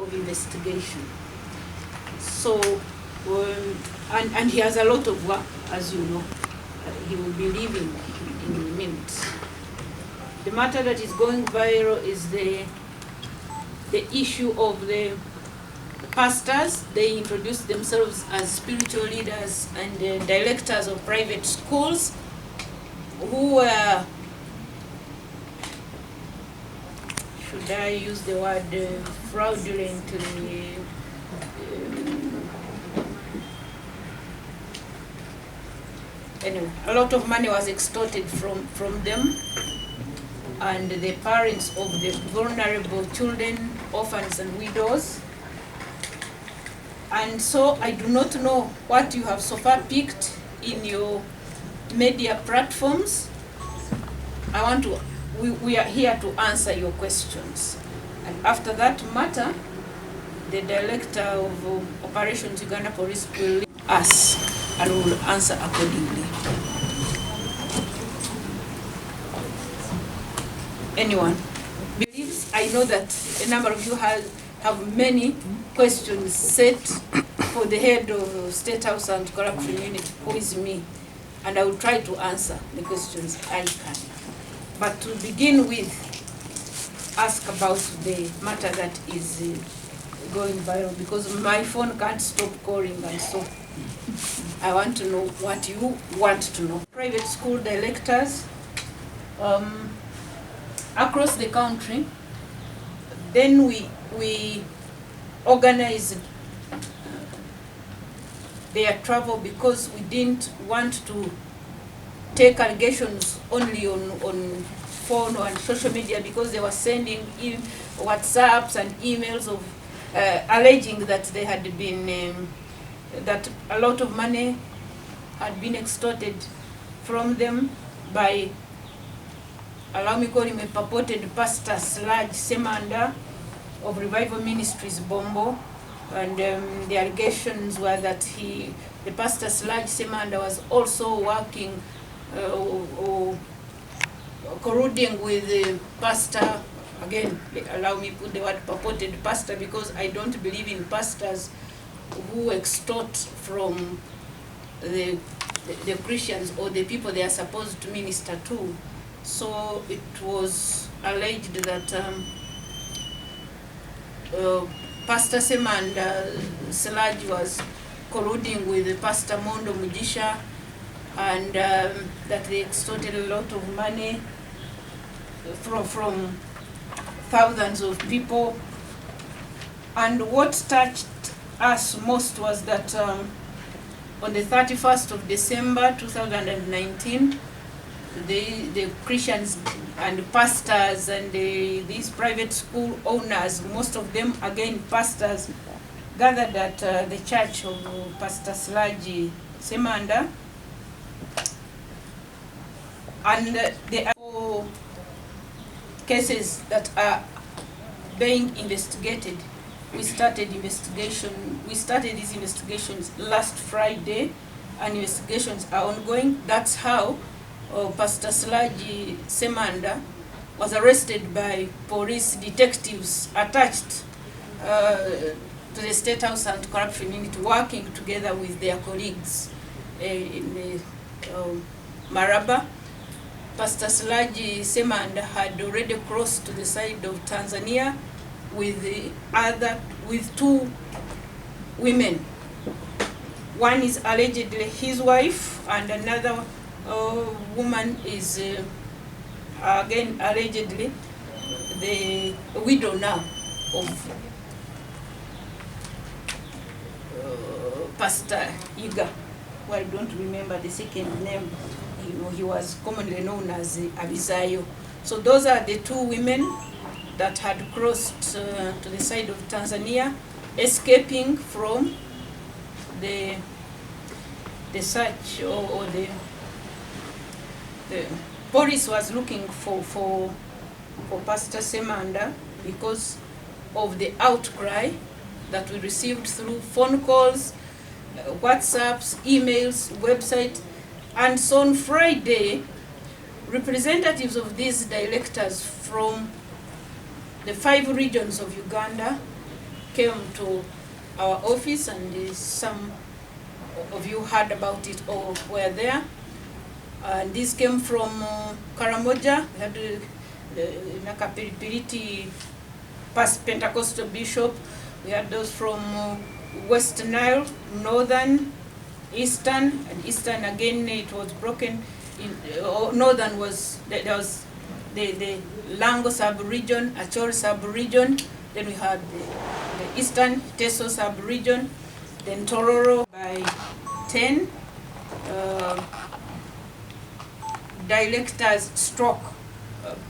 of investigation. So, and he has a lot of work, as you know. He will be leaving in minutes. The matter that is going viral is the issue of the pastors. They introduce themselves as spiritual leaders and directors of private schools who were, should I use the word fraudulently, anyway, a lot of money was extorted from them and the parents of the vulnerable children, orphans and widows. And so I do not know what you have so far picked in your media platforms. We are here to answer your questions. And after that matter, the Director of Operations Uganda Police will leave us and will answer accordingly. Anyone believes? I know that a number of you have many questions set for the head of State House and Corruption Unit, who is me, and I will try to answer the questions I can. But to begin with, ask about the matter that is going viral, because my phone can't stop calling, and so I want to know what you want to know. Private school directors across the country, then we organized their travel because we didn't want to take allegations only on phone or on social media, because they were sending in WhatsApps and emails of alleging that they had been that a lot of money had been extorted from them by, allow me to call him a purported pastor Ssemanda of Revival Ministries Bombo, and the allegations were that the pastor Ssemanda was also working or colluding with the pastor. Again, allow me to put the word purported pastor, because I don't believe in pastors who extort from the Christians or the people they are supposed to minister to. So it was alleged that Pastor Ssemanda was colluding with Pastor Mondo and that they extorted a lot of money from thousands of people. And what touched us most was that on the 31st of December 2019, the Christians and pastors and these private school owners, most of them again pastors, gathered at the church of Pastor Ssemanda, and there are 4 cases that are being investigated. We started these investigations last Friday, and investigations are ongoing. That's how Pastor Ssemanda was arrested by police detectives attached to the State House and Corruption Unit, working together with their colleagues in Maraba. Pastor Ssemanda had already crossed to the side of Tanzania with 2 women. One is allegedly his wife, and another woman is again allegedly the widow now of Pastor Iga, who I don't remember the second name. He was commonly known as Abizayo. So those are the 2 women that had crossed to the side of Tanzania, escaping from the search, or the police was looking for Pastor Ssemanda because of the outcry that we received through phone calls, WhatsApps, emails, website. And so on Friday, representatives of these directors from the 5 regions of Uganda came to our office, and some of you heard about it or were there. And this came from Karamoja. We had Nakapiripiriti past Pentecostal bishop. We had those from West Nile, Northern, Eastern, and Eastern again it was broken. Northern was, there was the Lango sub-region, Achol sub-region, then we had the Eastern Teso sub-region, then Tororo by 10 directors stroke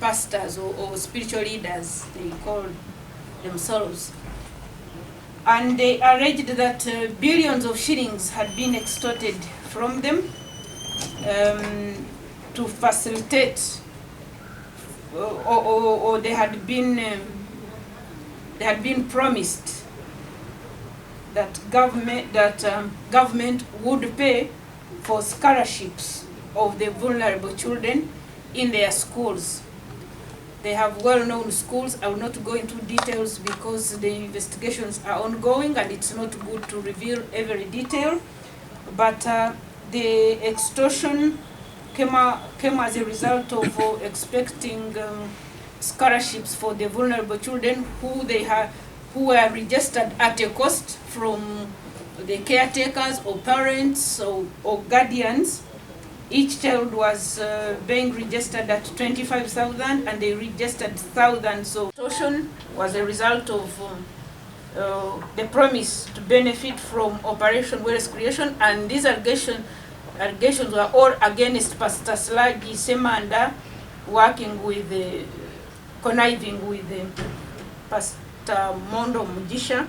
pastors or spiritual leaders, they called themselves. And they alleged that billions of shillings had been extorted from them to facilitate, or they had been promised that government would pay for scholarships of the vulnerable children in their schools. They have well-known schools. I will not go into details because the investigations are ongoing and it's not good to reveal every detail. But the extortion came as a result of expecting scholarships for the vulnerable children who were registered at a cost from the caretakers or parents or guardians. Each child was being registered at 25,000 and they registered 1,000. So extortion was a result of the promise to benefit from Operation Wealth Creation, and these allegations were all against Pastor Slagi Ssemanda, working with, conniving with Pastor Mondo Mujisha.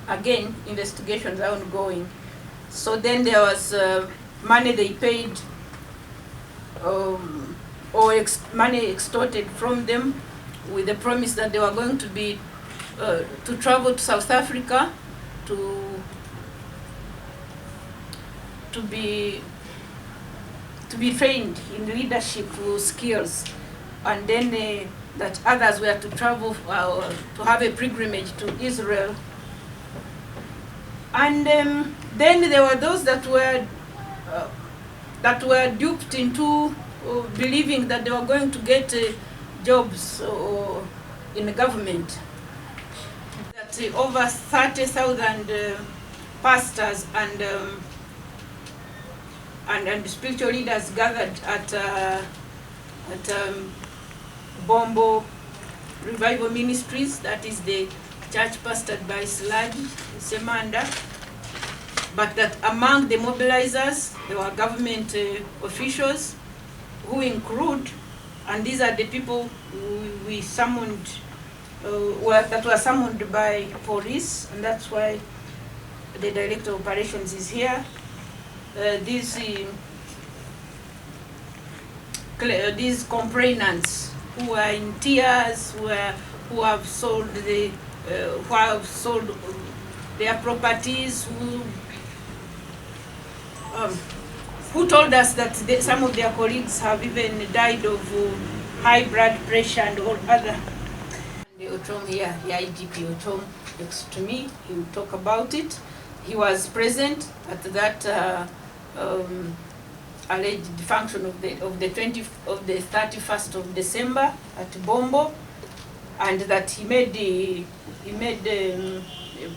Again, investigations are ongoing. So then there was money they paid, money extorted from them with the promise that they were going to be to travel to South Africa to be trained in leadership skills, and then that others were to travel to have a pilgrimage to Israel. And then there were those that were duped into believing that they were going to get jobs in the government. That over 30,000 pastors and spiritual leaders gathered at Bombo Revival Ministries, that is the church pastored by Slagi Ssemanda. But that among the mobilizers, there were government officials who include, and these are the people we summoned, that were summoned by police, and that's why the director of operations is here. These complainants who are in tears, who have sold their properties, who told us that some of their colleagues have even died of high blood pressure and all other. The Otom here, the IGP Otom, next to me, he will talk about it. He was present at that alleged function of the 31st of December at Bombo, and that he made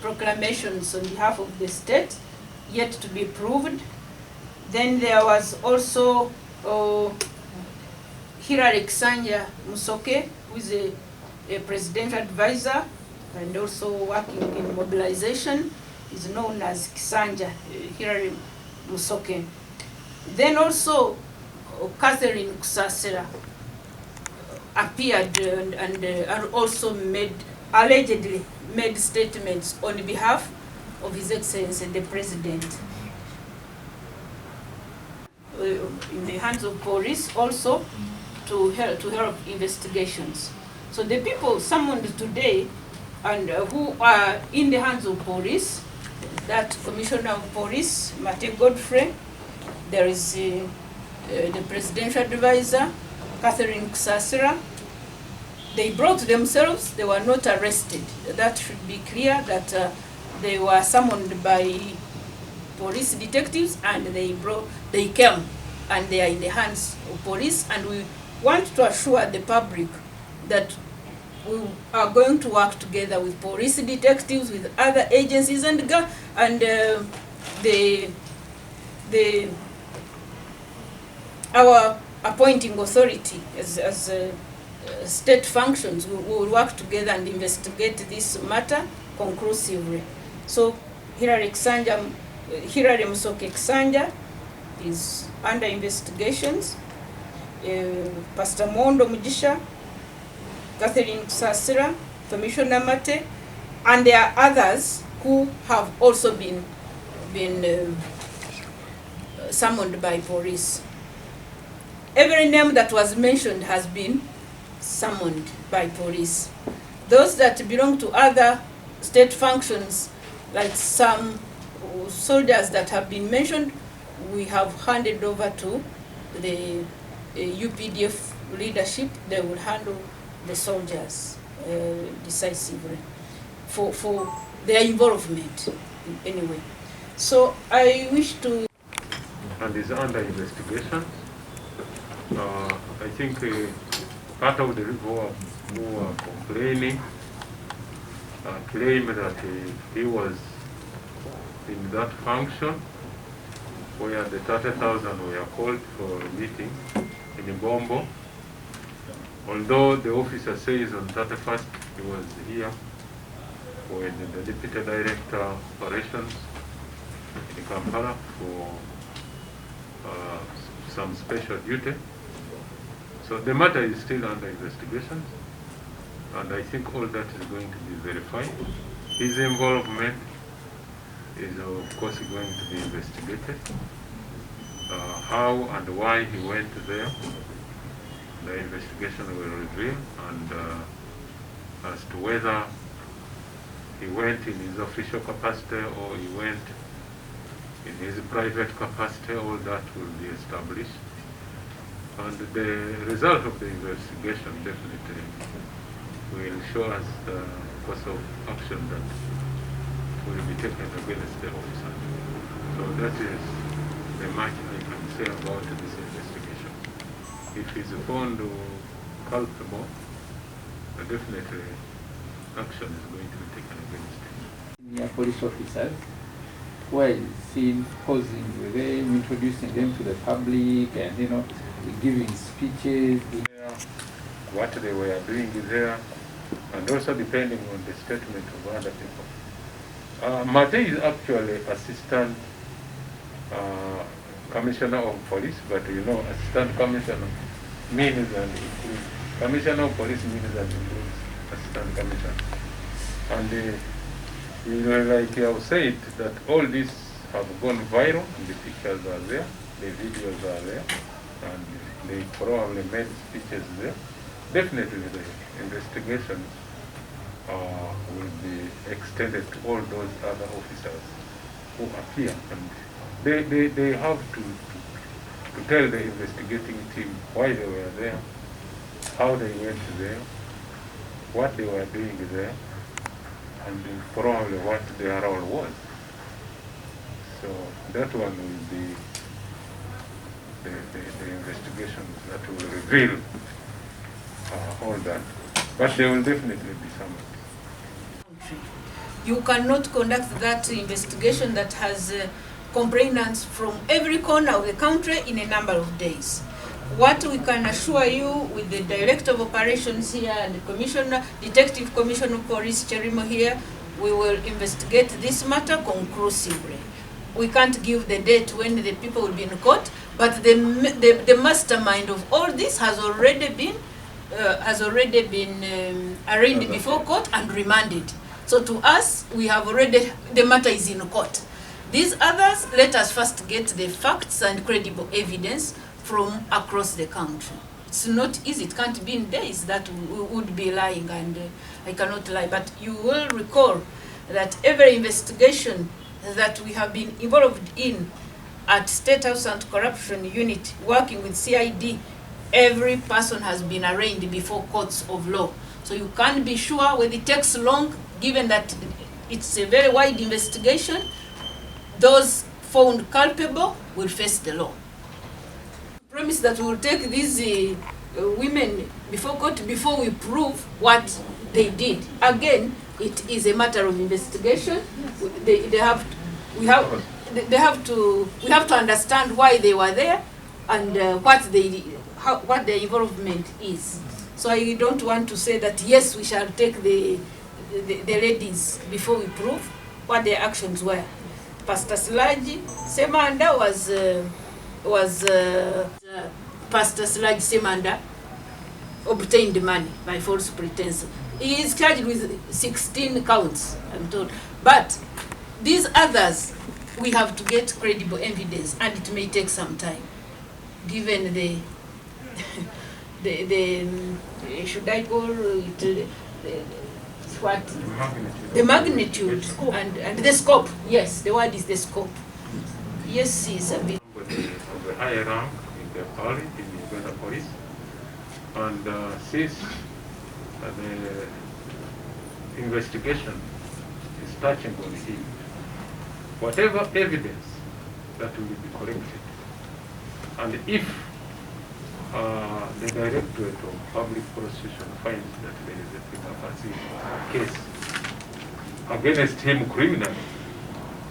proclamations on behalf of the state, yet to be proved. Then there was also Hilary Kisanja Musoke, who is a presidential advisor and also working in mobilization, is known as Kisanja, Hilary Musoke. Then also Catherine Kusasira appeared and also allegedly made statements on behalf of His Excellency the President. In the hands of police also to help investigations. So the people summoned today and who are in the hands of police, that Commissioner of Police, Mate Godfrey, there is the Presidential Advisor, Catherine Kusasira, they brought themselves, they were not arrested. That should be clear, that they were summoned by police detectives and they came and they are in the hands of police, and we want to assure the public that we are going to work together with police detectives, with other agencies, and our appointing authority as state functions. We will work together and investigate this matter conclusively. So Hilary Musoke Kisanja is under investigations. Pastor Mondo Mujisha, Catherine Kusasira, Commissioner Mate, and there are others who have also been summoned by police. Every name that was mentioned has been summoned by police. Those that belong to other state functions, like some soldiers that have been mentioned, we have handed over to the UPDF leadership. They will handle the soldiers decisively for their involvement anyway. So I wish to... And is under investigation. I think part of the people who are complaining claim that he was in that function where the 30,000 were called for a meeting in Bombo. Although the officer says on 31st he was here when the Deputy Director of Operations in Kampala for some special duty. So the matter is still under investigation, and I think all that is going to be verified. His involvement is of course going to be investigated. How and why he went there, the investigation will reveal, and as to whether he went in his official capacity or he went in his private capacity, all that will be established. And the result of the investigation definitely will show us the course of action that will be taken against the officer. So that is the much I can say about this investigation. If he's found culpable, definitely action is going to be taken against him. Senior police officers were seen posing with them, introducing them to the public, and giving speeches. What they were doing there, and also depending on the statement of other people. Mate is actually Assistant Commissioner of Police, but Assistant Commissioner means and includes. Commissioner of Police means and includes Assistant Commissioner. And like you have said, that all these have gone viral, and the pictures are there, the videos are there, and they probably made speeches there. Definitely the investigation will be extended to all those other officers who appear, and they have to tell the investigating team why they were there, how they went there, what they were doing there, and probably what their role was. So that one will be the investigation that will reveal all that. But there will definitely be some. You cannot conduct that investigation that has complainants from every corner of the country in a number of days. What we can assure you with the Director of Operations here and the Commissioner, Detective Commissioner of Police Cherimo here, we will investigate this matter conclusively. We can't give the date when the people will be in court, but the mastermind of all this has already been arraigned before court and remanded. So to us, we have already, the matter is in court. These others, let us first get the facts and credible evidence from across the country. It's not easy, it can't be in days, that we would be lying, and I cannot lie. But you will recall that every investigation that we have been involved in at State House Anti-Corruption Unit, working with CID, every person has been arraigned before courts of law. So you can't be sure whether it takes long, given that it's a very wide investigation. Those found culpable will face the law. Promise that we will take these women before court before we prove what they did. Again, it is a matter of investigation. We have to understand why they were there and what their involvement is. So I don't want to say that yes, we shall take the ladies before we prove what their actions were. Pastor Slaji Ssemanda was Pastor Slaji Ssemanda obtained money by false pretense. He is charged with 16 counts, I'm told. But these others, we have to get credible evidence, and it may take some time, given the should I call it what? The magnitude and the scope. Yes, the word is the scope. Yes, it's a bit. Of the higher rank in the police, in the Uganda police, and since the investigation is touching on him, whatever evidence that will be collected, and if the Directorate of Public Prosecution finds that there is a prima facie case against him criminally,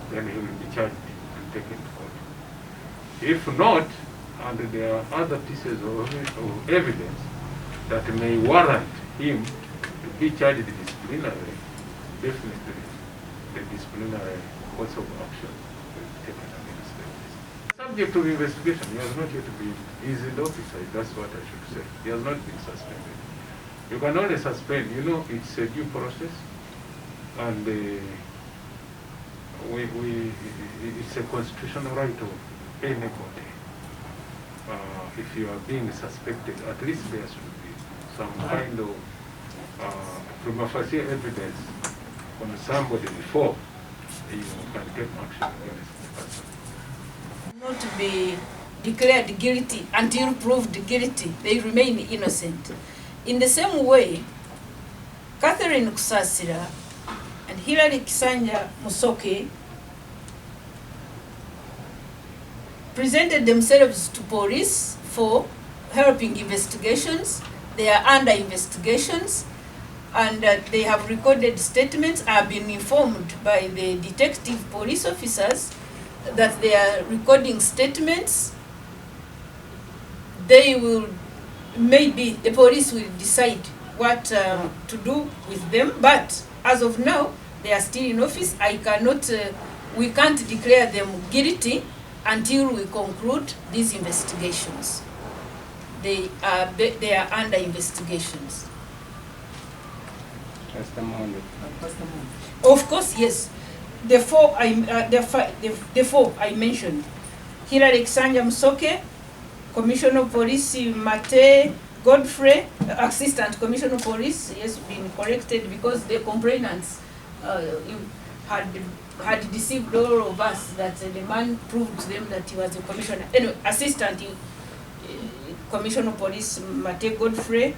then he will be charged and taken to court. If not, and there are other pieces of evidence that may warrant him to be charged disciplinarily, definitely the disciplinary course of action will be taken against them. Subject of investigation, he has not yet been, he is in the officer, that's what I should say. He has not been suspended. You can only suspend, you know, it's a due process, and it's a constitutional right of anybody. If you are being suspected, at least there should be some kind of prima facie evidence on somebody before you can take action against the person. Not to be declared guilty until proved guilty, they remain innocent. In the same way, Catherine Kusasira and Hilary Kisanja Musoke presented themselves to police for helping investigations. They are under investigations, and they have recorded statements. I have been informed by the detective police officers that they are recording statements. They will, maybe the police will decide what to do with them, but as of now, they are still in office. We can't declare them guilty until we conclude these investigations. They are under investigations. Pastor Mondo. Of course, yes. The four I mentioned: Hilary Kisanja Musoke, Commissioner of Police Mate Godfrey, Assistant Commissioner of Police, has been corrected because the complainants had deceived all of us that the man proved to them that he was a commissioner. Anyway, Assistant Commissioner of Police Mate Godfrey,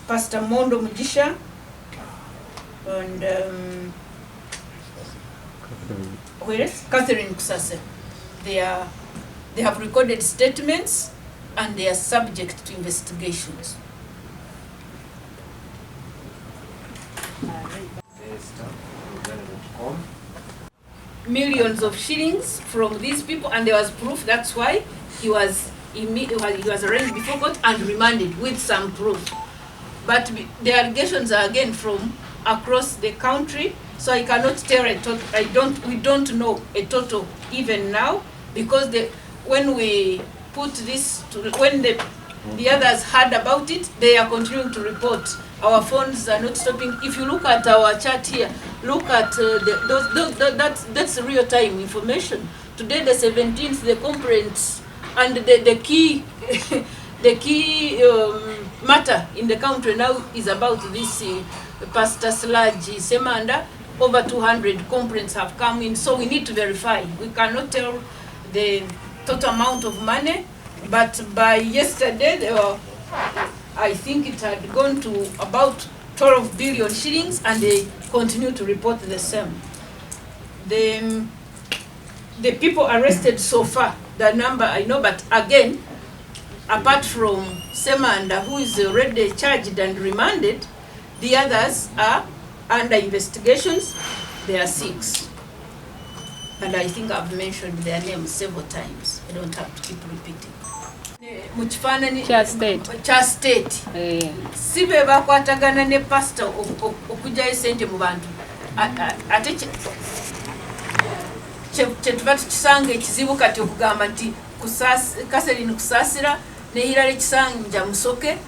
Pastor Mondo Mujisha, and Catherine Kusasira. They have recorded statements and they are subject to investigations. Millions of shillings from these people, and there was proof. That's why he was arraigned before court and remanded with some proof. But the allegations are again from across the country, so I cannot tell a total. We don't know a total even now, because when we put this when the others heard about it, they are continuing to report. Our phones are not stopping. If you look at our chat here, look at that's real-time information. Today, the 17th, the complaints and the key the key matter in the country now is about this Pastor Slaji Ssemanda. Over 200 complaints have come in, so we need to verify. We cannot tell the total amount of money, but by yesterday, I think it had gone to about 12 billion shillings, and they continue to report the same. The people arrested so far, the number I know, but again, apart from Ssemanda, who is already charged and remanded, the others are under investigations. There are 6. And I think I've mentioned their names several times. I don't have to keep repeating. Cha state. Sibe bakwatagana ne pastor okujayo sente mu bantu. Ate chetuba tukisanga ekizibu kati okugamba nti Kaserine Kusasira ne Hilary Kisanja Musoke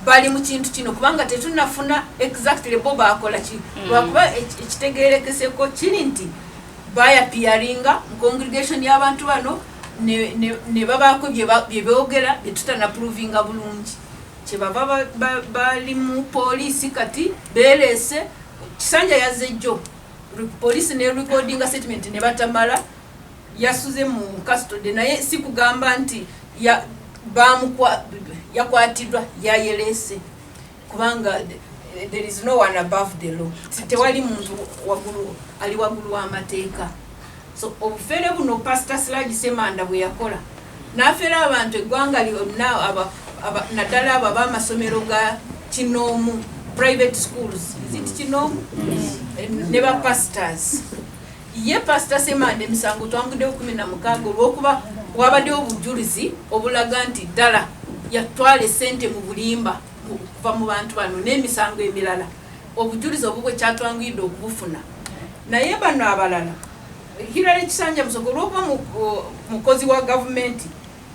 bali mu kintu kino kubanga tetunafuna exactly bo bakola ki lwakuba ekitegeerekeseko kiri nti baya piaringa mu congregation y'abantu bano ne babaako bye boogera betutana provinga bulungi kyebaba bali mu poliisi kati beelese Kisanja yazejjo poliisi ne recordinga statement ne batamala yasuze mu custody naye si kugamba nti yakwatidwa yayelese kubanga there is no one above the law. Tewali muntu wagulu ali wagulu w'amateeka. So obufere buno Pastor Ssemanda bwe yakola n'afera abantu eggwanga lyonna naddala abo ab'amasomero ga kinoomu private schools kinoomu ne ba pastors. Ye Pastor Ssemanda emisango twanguddewo 16 olw'okuba wabaddewo obujulizi obulaga nti ddala yatwala essente mu bulimba kuva mu bantu bano n'emisango emirala obujulizi obubwe kyatwanguyidde okubufuna. Naye bano abalala Hilary Kisanja Musoke olw'okuba mukozi wa gavumenti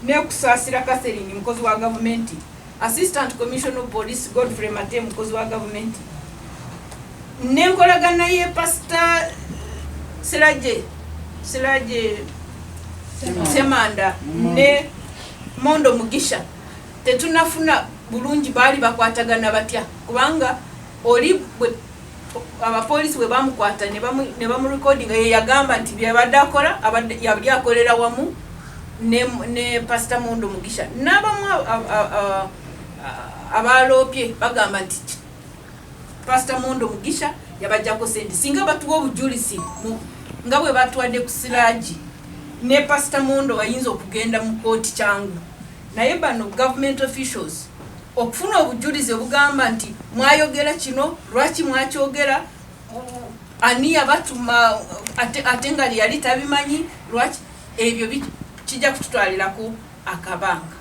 ne Kusasira Kaserine mukozi wa gavumenti, Assistant Commissioner of Police Godfrey Mate mukozi wa gavumenti, nenkolagana ye Pastor Ssemanda ne Mondo Mugisha tetunafuna bulungi bali bakwatagana batya kubanga oli abapolisi bwe bamukwata ne bamu recording ye yagamba nti byabadde akola yabadde akolera wamu ne Pastor Mondo Mugisha n'abamu abalopye bagamba nti Pastor Mondo Mugisha yabajjako sente singa batuwa obujulizi nga bwe batwadde ku Siraji ne Pastor Mondo wayinza okugenda mu kooti kyangu. Naye bano government officials okufuna obujulizi obugamba nti mwayogera kino lwaki mwakyogera ani yabatuma ate nga yali tabimanyi lwaki ebyo kijja kututwalirako akabanga.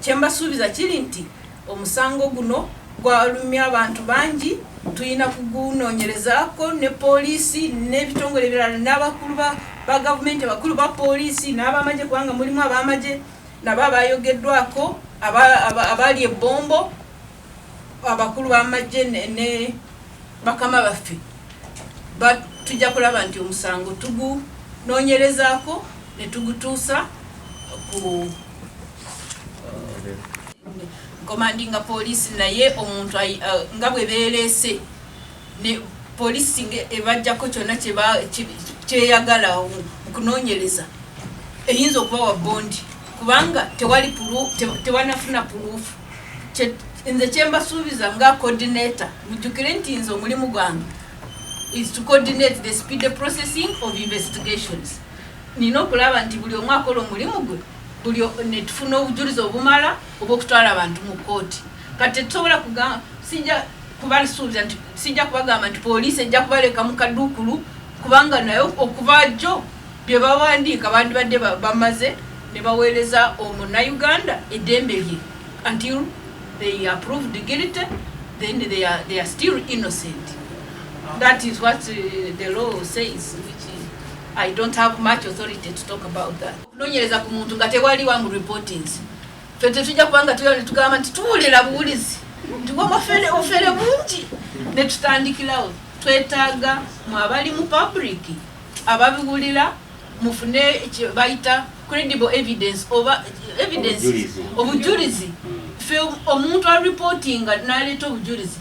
Kyembasuubiza kiri nti omusango guno gwalumya abantu bangi tuyina kugunoonyerezaako ne poliisi n'ebitongole ebirala n'abakulu ba gavumenti abakulu ba poliisi n'abamaje kubanga mulimu abamaje nabo abayogeddwako abali ebbombo abakulu b'amagye ne bakama baffe tujja kulaba nti omusango tugunoonyerezaako ne tugutuusa ku commandinga police naye omuntu nga bwe beelese ne police ebajjako kyonna kyeyagala okunoonyereza eyinza okuba wa bondi kubanga tewanafuna puluufu. Nze kyembasuubiza nga coordinator mujjukire nti nze omulimu gwange is to coordinate the speedy processing of investigations. Nina okulaba nti buli omu akola omulimu gwe buli netufuna obujulizi obumala obw'okutwala abantu mu kooti. Kati tusobola kugamba sijja kubagamba nti poliisi ejja kubaleka mu kaduukulu kubanga nayo okubajjo bye bawandiika bandibadde bamaze ne baweereza omunnauganda eddembe lye until they are proved guilty, then they are still innocent. That is what the law says, which I don't have much authority to talk about that. Kunoonyereza ku muntu nga tewali wangu reportings. Ffe tetujja kubanga tugamba nti tuwulira buwulizi nti ofere bungi ne tutandikirawo. Twetaaga mu abali mu public ababiwulira mufune bayita credible evidence oba evidence obujulizi. Ffe omuntu areportinga n'aleeta obujulizi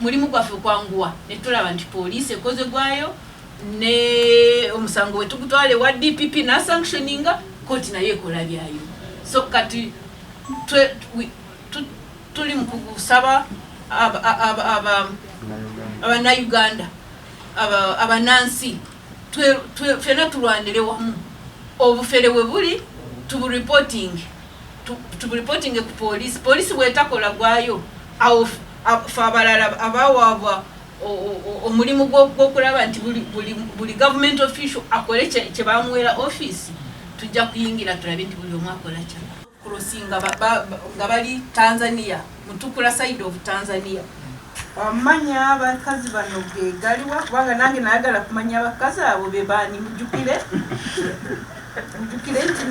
mulimu gwaffe kwanguwa ne tulaba nti poliisi ekoze gwayo ne omusango we tugutwale wa DPP na sanctioninga kooti nayo ekola byayo. So kati tuli mu kusaba Abannayuganda abanansi ffenna tulwanire wamu obufere we buli tubureporting ku poliisi bwetakola gwayo awo fe abalala abawaabwa omulimu gw'okulaba nti buli government official akole kye bamuwera office tujja kuyingira tulabe nti buli omu akola kya kulosinga nga bali Tanzania mutukula side of Tanzania. Amanya abakazi bano ge galiwa kubanga nange nayagala kumanya abakazi abo be baani mujjukire nti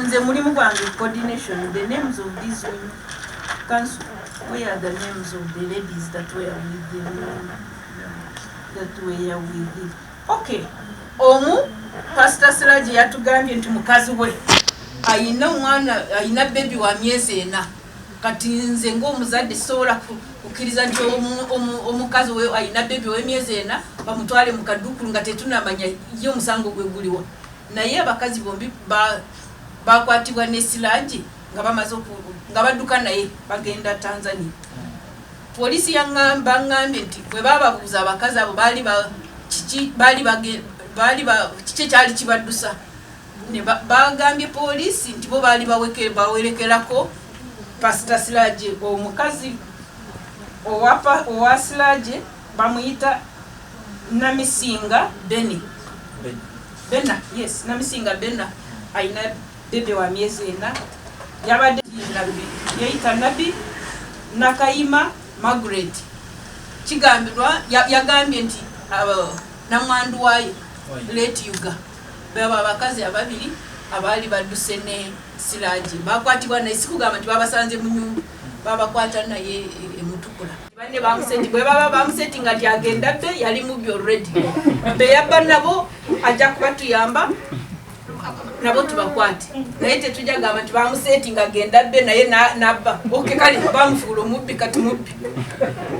nze mulimu gwange coordination. The names of these women council, where are the names of the ladies that were with them? Okay, omu Pastor Siraji yatugambye nti mukazi we ayina omwana ayina baby wa myezi 4 kati nze ng'omuzadde sobola kukkiriza nti omukazi we ayina baby w'emyezi 4 bamutwale mu kaduukulu nga tetunamanya ye omusango gwe guliwa. Naye abakazi bombi bakwatibwa ne Siraji nga bamaze nga badduka naye bagenda Tanzania. Polisi baŋŋambye nti bwe bababuuza abakazi abo kiki kyali kibaddusa ne bagambye polisi nti bo baali bawerekerako Pastor Siraji. Omukazi owa Siraji bamuyita Namisinga Bena, yes, Namisinga Bena ayina bebe wa myezi 4 yabadde yayita Nabi Nakayima Margaret kigambirwa yagambye nti namwandu wayo late Yuga baba abakazi ababiri abali badduse ne Siraji bakwatibwa naye sikugamba nti babasanze mu nyumba babakwata naye emutukula bane bamuseti bwe baba bamuseti nga tyagenda be yali mu byo already be yabba nabo ajja kubatuyamba nabo tubakwate naye tetujja gamba nti bamuseti nga agenda be naye nabba okay kale bamufuula omubbi kati mubbi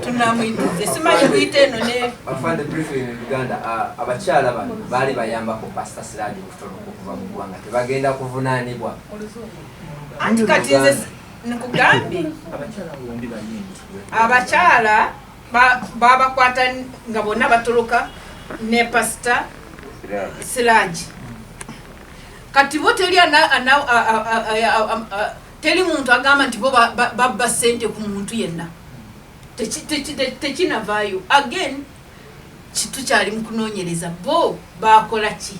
tunamuyitize simanyi kuyita eno ne afande briefing in Uganda abakyala bano baali bayambako Pastor Siraji okutoloka okuva mu ggwanga tebagenda kuvunaanibwa anti kati nze nkugambye abakyala babakwata nga bonna batoloka ne Pastor Siraji kati bo teri muntu agamba nti bo babba ssente ku muntu yenna tekinavaayo again tukyali mu kunoonyereza bo bakola ki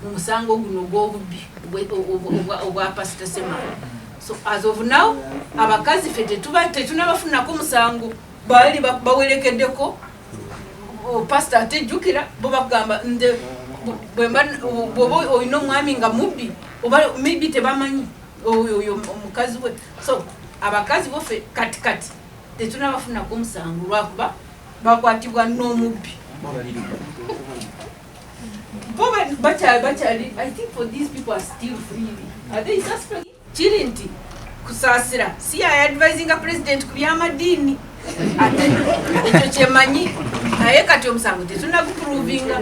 mu musango guno ogw'obubbi obwa Pastor Ssemanda. So as of now abakazi fe tetunabafunako musango baali bawerekeddeko pastor atejjukira bo bagamba nze bwoba olina omwami nga mubbi oba maybe tebamanyi oyo omukazi we. So abakazi bofe katikati tetunabafunako musango lwakuba bakwatibwa n'omubbi bakyali. I think for these people are still free. Are they suspect? Kiri nti Kusasira si advisinga president ku by'amadiini ate ekyo kyemanyi naye kati omusango tetunaguprovinga.